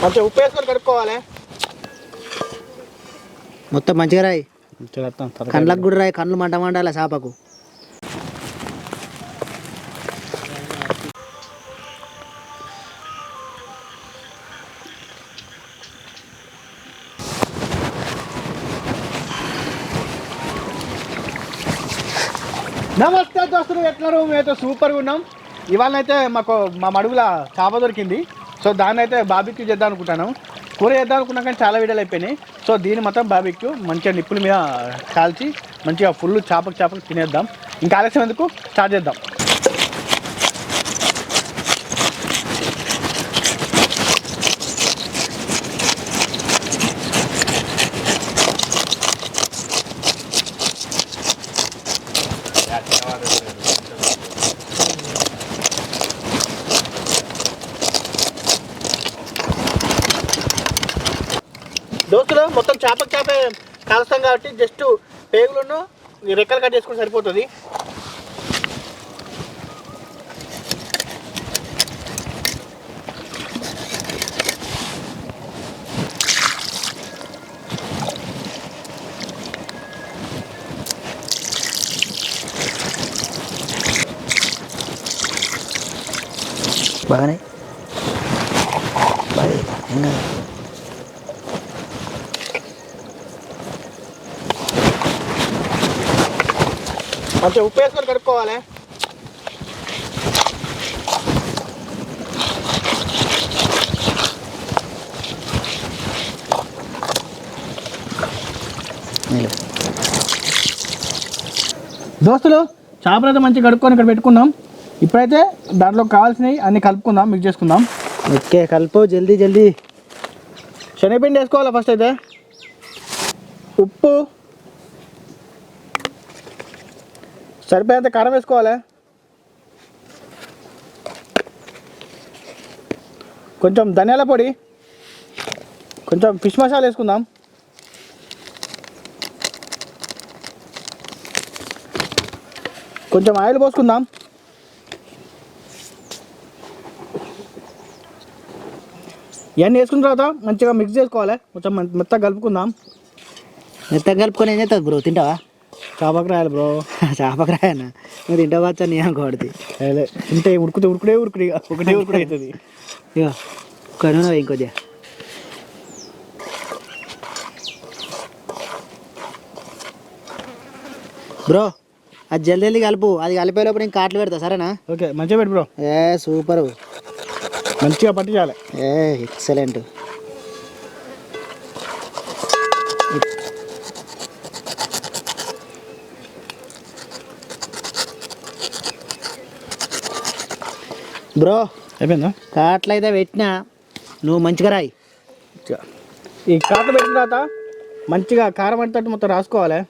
మంచిగా ఉప్పు వేసుకొని కడుక్కోవాలి. మొత్తం మంచిగా రాయి, కళ్ళకు కూడా రాయి, కళ్ళు మంట మండాలి చేపకు. నమస్తే దోస్తులు, ఎట్లున్నారు? మేమైతే సూపర్గా ఉన్నాం. ఇవాళ అయితే మా మడుగుల చేప దొరికింది. సో దాన్ని అయితే బాబిక్యూ చేద్దాం అనుకుంటాను. కూర చేద్దాం అనుకున్నాం కానీ చాలా వీడియోలు అయిపోయినాయి. సో దీన్ని మొత్తం బాబిక్యూ మంచిగా నిప్పుల మీద కాల్చి మంచిగా ఫుల్ చేపకు తినేద్దాం. ఇంకా ఆలస్యం ఎందుకు, స్టార్ట్ చేద్దాం. దోస్తులు మొత్తం చేపే కాలుస్తాం కాబట్టి జస్ట్ పేగులను రెక్కలు కట్ చేసుకుని సరిపోతుంది. బాగానే మంచిగా ఉప్పు వేసుకొని కడుక్కోవాలి. దోస్తులు చేపలు అయితే మంచిగా కడుక్కొని ఇక్కడ పెట్టుకున్నాం. ఇప్పుడైతే దాంట్లో కావాల్సినవి అన్నీ కలుపుకుందాం, మిక్స్ చేసుకుందాం. ఓకే, కలుపు జల్దీ. శనగపిండి వేసుకోవాలి ఫస్ట్. అయితే ఉప్పు, సరిపోయేంత కారం వేసుకోవాలి, కొంచెం ధనియాల పొడి, కొంచెం ఫిష్ మసాలా వేసుకుందాం, కొంచెం ఆయిల్ పోసుకుందాం. ఇవన్నీ వేసుకున్న తర్వాత మంచిగా మిక్స్ చేసుకోవాలి. కొంచెం మెత్తగా కలుపుకుందాం. మెత్తగా కలుపుకొని ఏం చేస్తుంది బ్రో? తింటావా? చేపకు రాయాలి బ్రో. చేపకు రాయనా? నువ్వు తింటావచ్చా? నీ అనుకోడితే తింటే ఉడుకుతే ఒకటే ఉరుకుడు అవుతుంది. ఇక కనున ఇంకొద్దిగా బ్రో. అది జల్దీ కలుపు. అది కలిపే లోపు నేను కాట్లు పెడతా, సరేనా? ఓకే, మంచిగా పెట్టు బ్రో. సూపర్, మంచిగా పట్టించాలి. ఎక్సలెంట్. బ్రో అయిపోయిందా? కాట్లు అయితే పెట్టినా, నువ్వు మంచిగా రాయి. ఈ కాట్లు పెట్టిన తర్వాత మంచిగా కారం అంటట్టు మొత్తం రాసుకోవాలి.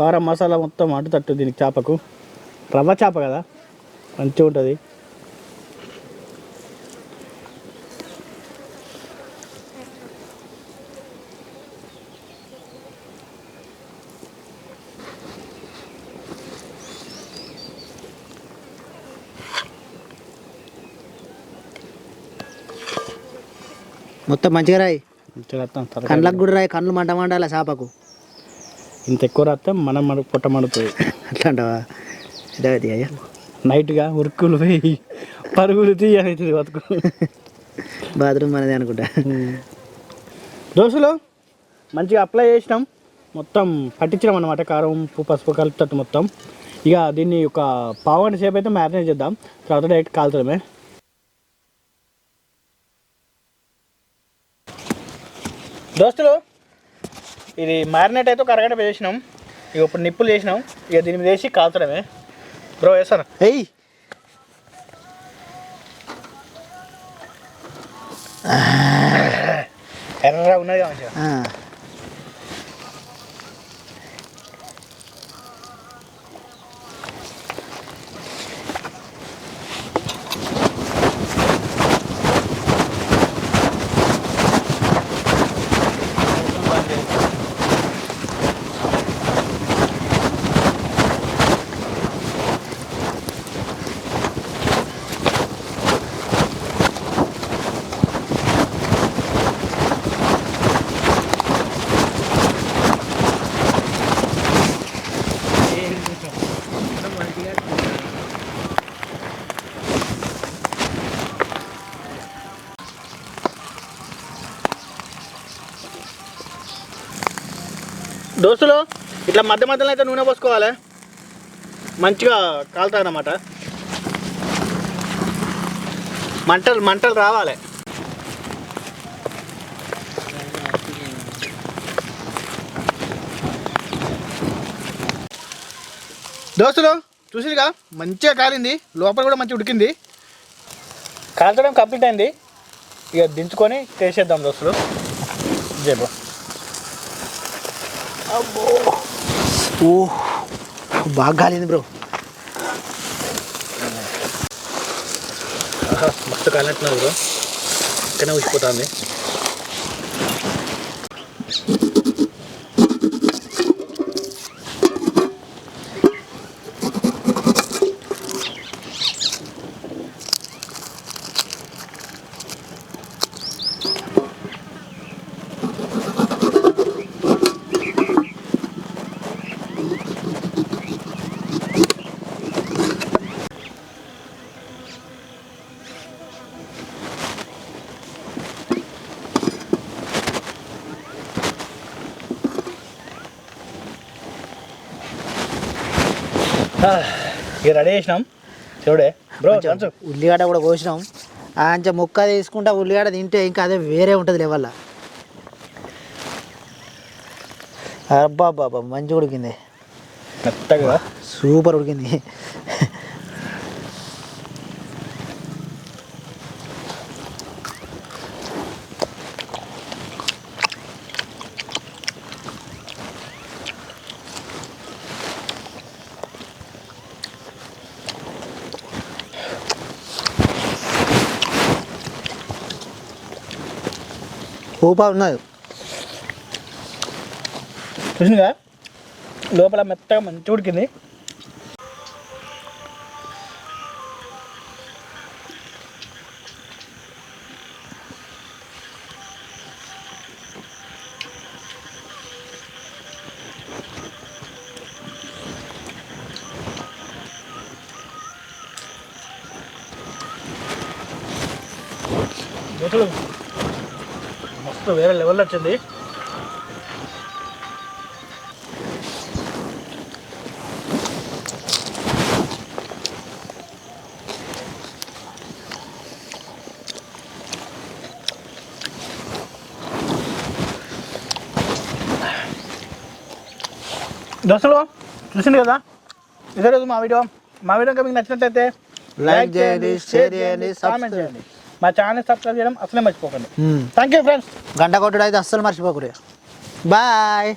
కారం మసాలా మొత్తం అంటుతట్టు దీనికి. చేపకు రవ్వ చేప కదా, మంచిగా ఉంటుంది. మొత్తం మంచిగా రాయి, కళ్ళకు కూడా రాయి, కళ్ళు మంట మండాలి చేపకు. ఇంత ఎక్కువ రాస్తే మనం పొట్ట మండుతుంది. అట్లా అంటావా? ఇదే అయ్యా, నైట్గా ఉరుకులు పోయి పరుగులు తీయనవుతుంది బతుకు. బాత్రూమ్ అనేది అనుకుంటా. దోశలు మంచిగా అప్లై చేసినాం, మొత్తం పట్టించినాం అన్నమాట. కారం, ఉప్పు, పసుపు కలుపుతట్టు మొత్తం. ఇక దీన్ని ఒక పావుగంట సేపు అయితే మ్యారినేట్ చేద్దాం. తర్వాత డైరెక్ట్ కాలుతుందమే. దోస్తులు ఇది మ్యారినేట్ అయితే ఒక అరగంట వేసినాం. ఇక ఇప్పుడు నిప్పులు చేసినాం. ఇక దీని మీద వేసి కాల్చడమే. బ్రో వేస్తాను. ఎయ్ ఎర్ర ఉన్నది మంచిగా. దోస్తులు ఇట్లా మధ్య మధ్యలో అయితే నూనె పోసుకోవాలి, మంచిగా కాలుతుంది అన్నమాట. మంటలు మంటలు రావాలి. దోస్తులు చూసిగా మంచిగా కాలింది, లోపల కూడా మంచిగా ఉడికింది. కాల్చడం కంప్లీట్ అయింది. ఇక దించుకొని చేసేద్దాం దోస్తులు. జేబో అబ్బో ఓ బాగా కాలింది బ్రో. మస్తు కాలినట్టున్నారు బ్రో, ఇక్కడనే ఉచ్చిపోతుంది. ఇక రెడీ చేసినాం చూడే బ్రో. ఉల్లిగడ్డ కూడా కోసినాం. అంచె ముక్క తీసుకుంటా ఉల్లిగడ్డ తింటే ఇంకా అదే వేరే ఉంటుంది లెవెల్. అబ్బా బాబా మంచిగా ఉడికింది, మెత్తగా సూపర్ ఉడికింది. ఊపా ఉన్నది చూసినగా, లోపల మెత్తగా మంచిగా ఉడికింది. దోస్తులు మస్తు వేరే లెవెల్లో వచ్చింది. దోస్తులు చూసింది కదా, ఇదే రోజు మా వీడియో కనుక మీకు నచ్చినట్లయితే లైక్ చేయండి, షేర్ చేయండి, కామెంట్ చేయండి. మా ఛానల్ సబ్స్క్రైబ్ చేయడం అసలే మర్చిపోకండి. Thank you friends. గంట కొట్టుడు అయితే అస్సలు మర్చిపోకూడదు. బాయ్.